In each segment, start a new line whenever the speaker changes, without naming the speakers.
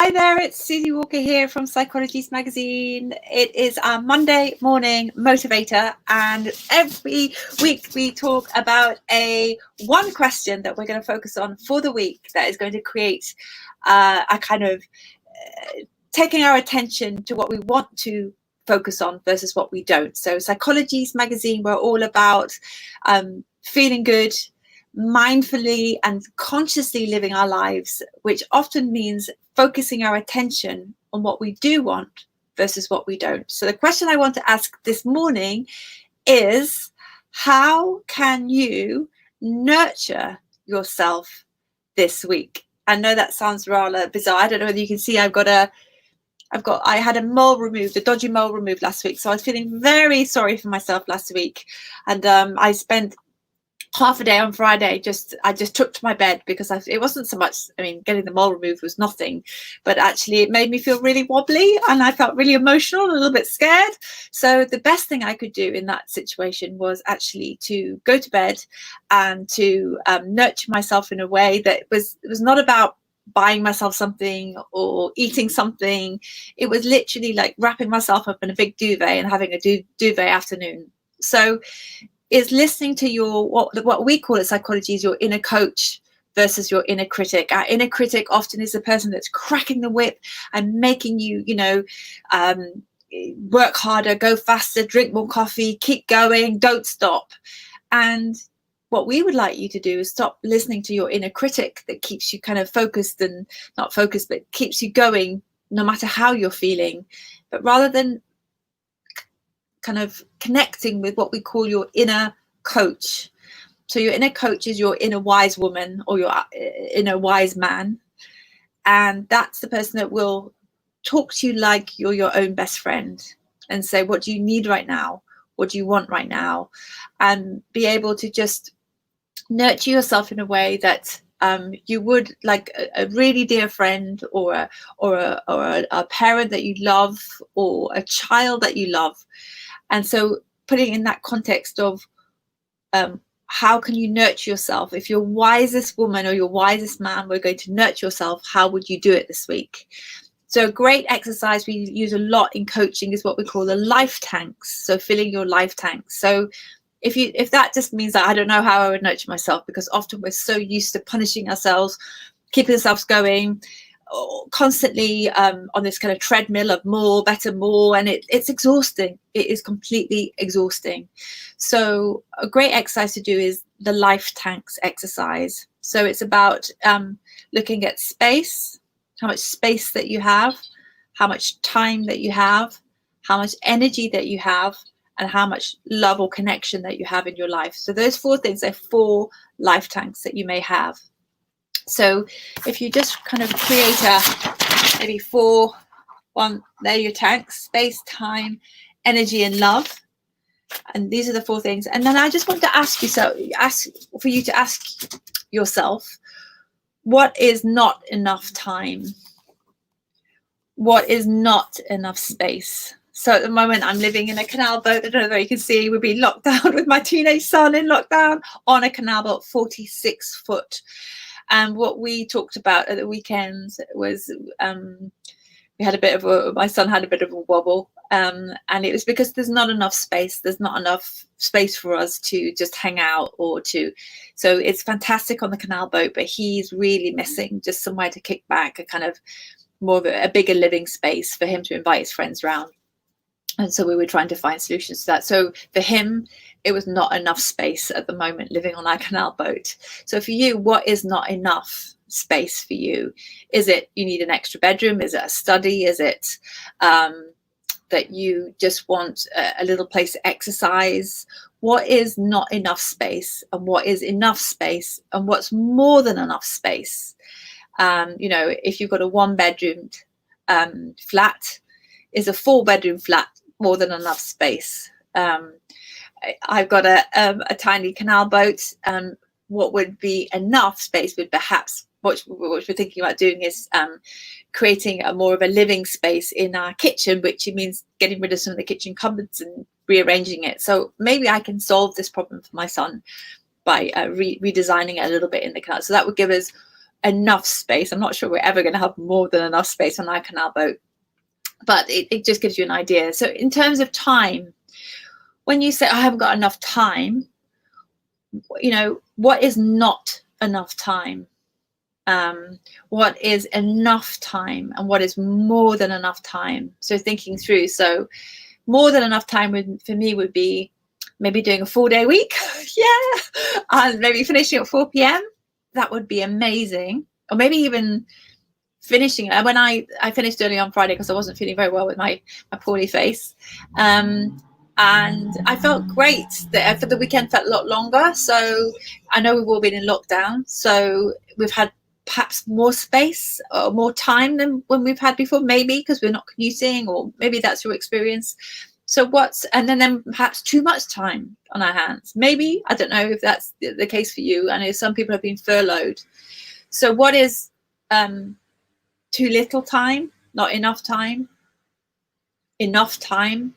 Hi there, it's Suzy Walker here from Psychologies Magazine. It is our Monday morning motivator, and every week we talk about one question that we're going to focus on for the week that is going to create a kind of taking our attention to what we want to focus on versus what we don't. So Psychologies Magazine, we're all about feeling good, mindfully and consciously living our lives, which often means focusing our attention on what we do want versus what we don't. So the question I want to ask this morning is, how can you nurture yourself this week? I know that sounds rather bizarre. I don't know whether you can see I had a mole removed, a dodgy mole removed last week. So I was feeling very sorry for myself last week. And I spent half a day on Friday I just took to my bed because it wasn't so much, getting the mole removed was nothing, but actually it made me feel really wobbly and I felt really emotional and a little bit scared. So the best thing I could do in that situation was actually to go to bed and to nurture myself in a way that it was not about buying myself something or eating something. It was literally like wrapping myself up in a big duvet and having a duvet afternoon. So is listening to your what we call at psychology is your inner coach versus your inner critic. Our inner critic often is the person that's cracking the whip and making you, work harder, go faster, drink more coffee, keep going, don't stop. And what we would like you to do is stop listening to your inner critic that keeps you kind of focused and not focused, but keeps you going no matter how you're feeling. But rather than kind of connecting with what we call your inner coach. So your inner coach is your inner wise woman or your inner wise man. And that's the person that will talk to you like you're your own best friend and say, what do you need right now? What do you want right now? And be able to just nurture yourself in a way that you would like a really dear friend or a parent that you love or a child that you love. And so putting in that context of how can you nurture yourself? If your wisest woman or your wisest man were going to nurture yourself, how would you do it this week? So a great exercise we use a lot in coaching is what we call the life tanks. So filling your life tanks. So if that just means that I don't know how I would nurture myself, because often we're so used to punishing ourselves, keeping ourselves going, constantly on this kind of treadmill of more, better, more, and it's exhausting. It is completely exhausting. So a great exercise to do is the life tanks exercise. So it's about looking at space, how much space that you have, how much time that you have, how much energy that you have, and how much love or connection that you have in your life. So those four things are 4 life tanks that you may have. So if you just kind of create maybe 4, there are your tanks: space, time, energy, and love. And these are the 4 things. And then I just want to ask you to ask yourself, what is not enough time? What is not enough space? So at the moment I'm living in a canal boat. I don't know if you can see, we've been locked down with my teenage son in lockdown on a canal boat, 46 foot. And what we talked about at the weekend was my son had a bit of a wobble, and it was because there's not enough space. There's not enough space for us to just hang out so it's fantastic on the canal boat, but he's really missing just somewhere to kick back, a kind of more of a bigger living space for him to invite his friends around. And so we were trying to find solutions to that. So for him, it was not enough space at the moment living on our canal boat. So for you, what is not enough space for you? Is it you need an extra bedroom? Is it a study? Is it that you just want a little place to exercise? What is not enough space, and what is enough space, and what's more than enough space? If you've got a 1-bedroom flat, is a 4-bedroom flat more than enough space? I've got a tiny canal boat. What would be enough space would perhaps, what we're thinking about doing is creating more of a living space in our kitchen, which means getting rid of some of the kitchen cupboards and rearranging it. So maybe I can solve this problem for my son by redesigning it a little bit in the canal. So that would give us enough space. I'm not sure we're ever going to have more than enough space on our canal boat, but it just gives you an idea. So in terms of time, when you say I haven't got enough time, you know, what is not enough time? What is enough time, and what is more than enough time? So thinking through. So more than enough time for me would be maybe doing a 4-day week. Yeah. And maybe finishing at 4 p.m. That would be amazing. Or maybe even finishing. When I finished early on Friday because I wasn't feeling very well with my poorly face. And I felt great. For the weekend felt a lot longer. So I know we've all been in lockdown. So we've had perhaps more space or more time than when we've had before, maybe because we're not commuting, or maybe that's your experience. So and then perhaps too much time on our hands. Maybe, I don't know if that's the case for you. I know some people have been furloughed. So what is too little time, not enough time, enough time?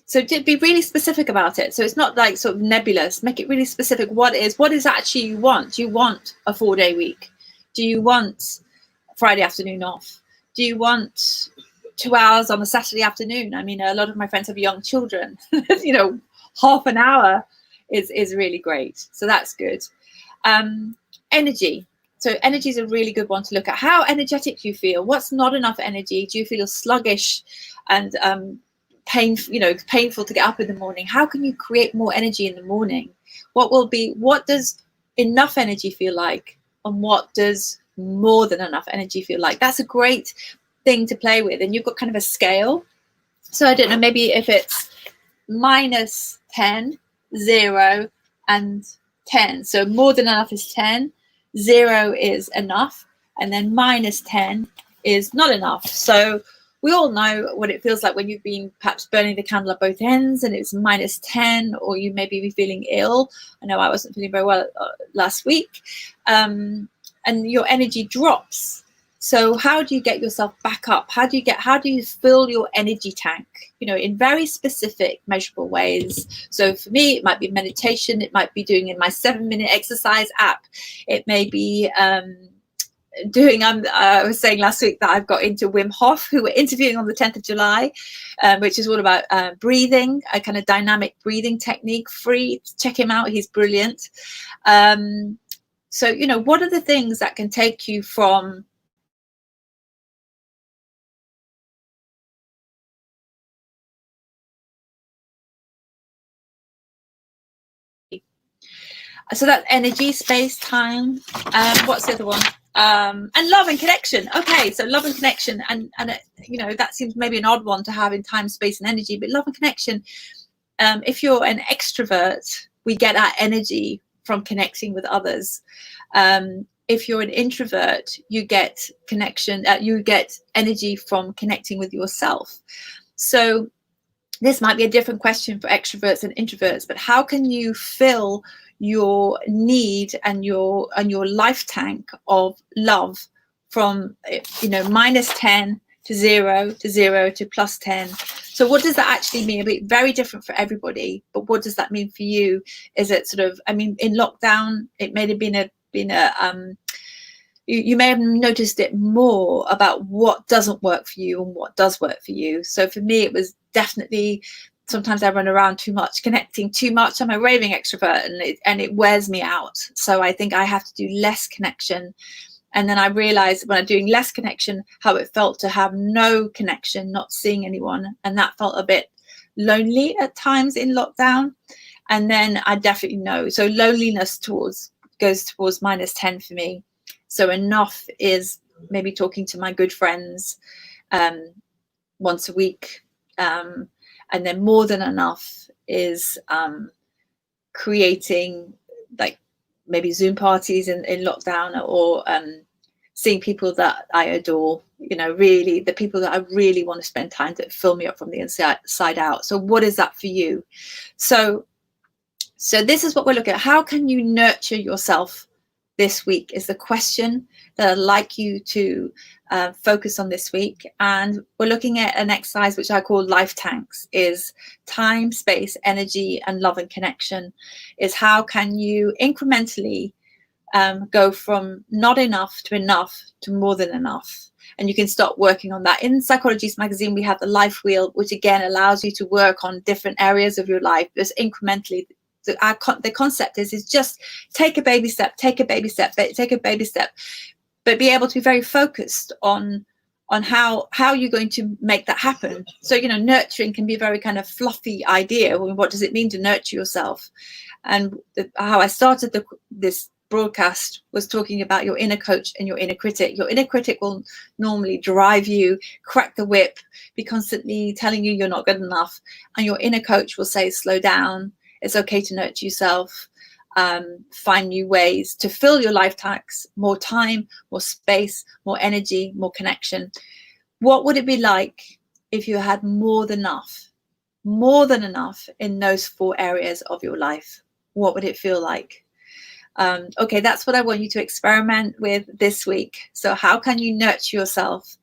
So be really specific about it. So it's not like sort of nebulous. Make it really specific. What is actually you want? Do you want a 4-day week? Do you want Friday afternoon off? Do you want 2 hours on a Saturday afternoon? I mean, a lot of my friends have young children. You know, half an hour is really great. So that's good. Energy. So energy is a really good one to look at. How energetic do you feel? What's not enough energy? Do you feel sluggish and painful to get up in the morning? How can you create more energy in the morning? What does enough energy feel like? And what does more than enough energy feel like? That's a great thing to play with. And you've got kind of a scale. So I don't know, maybe if it's -10, 0, and 10. So more than enough is 10, 0 is enough, and then -10 is not enough. So we all know what it feels like when you've been perhaps burning the candle at both ends and it's -10, or you maybe be feeling ill. I know I wasn't feeling very well last week, and your energy drops. So how do you get yourself back up? How do you fill your energy tank, you know, in very specific, measurable ways? So for me, it might be meditation. It might be doing in my 7-minute exercise app. It may be I was saying last week that I've got into Wim Hof, who we're interviewing on the 10th of July, which is all about breathing, a kind of dynamic breathing technique. Free, check him out. He's brilliant. So, you know, what are the things that can take you from so that's energy, space, time. What's the other one? And love and connection. Okay, so love and connection, and you know, that seems maybe an odd one to have in time, space, and energy, but love and connection. If you're an extrovert, we get our energy from connecting with others. If you're an introvert, you get connection. You get energy from connecting with yourself. So this might be a different question for extroverts and introverts, but how can you fill your need and your life tank of love from, you know, -10 to 0 to 0 to +10? So what does that actually mean? It'll be very different for everybody, but what does that mean for you? Is it sort of, I mean, in lockdown, it may have been you may have noticed it more about what doesn't work for you and what does work for you. So for me, it was definitely, sometimes I run around too much, connecting too much. I'm a raving extrovert, and it wears me out. So I think I have to do less connection. And then I realized when I'm doing less connection, how it felt to have no connection, not seeing anyone. And that felt a bit lonely at times in lockdown. And then I definitely know. So loneliness goes towards -10 for me. So enough is maybe talking to my good friends once a week. And then more than enough is creating like maybe Zoom parties in lockdown, or seeing people that I adore, you know, really the people that I really want to spend time to fill me up from the inside out. So what is that for you? So this is what we're looking at. How can you nurture yourself this week is the question that I'd like you to focus on this week. And we're looking at an exercise which I call life tanks. Is time, space, energy, and love and connection. Is how can you incrementally go from not enough to more than enough. And you can start working on that. In Psychology's magazine, we have the life wheel, which again allows you to work on different areas of your life just incrementally. The concept is just take a baby step, take a baby step, but be able to be very focused on how you're going to make that happen. So, nurturing can be a very kind of fluffy idea. What does it mean to nurture yourself? And how I started this broadcast was talking about your inner coach and your inner critic. Your inner critic will normally drive you, crack the whip, be constantly telling you you're not good enough. And your inner coach will say, slow down. It's okay to nurture yourself. Find new ways to fill your life tanks, more time, more space, more energy, more connection. What would it be like if you had more than enough in those 4 areas of your life? What would it feel like? Okay, that's what I want you to experiment with this week. So how can you nurture yourself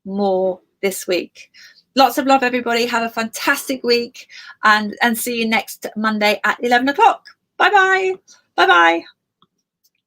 more this week? Lots of love, everybody. Have a fantastic week, and see you next Monday at 11 o'clock. Bye-bye. Bye-bye.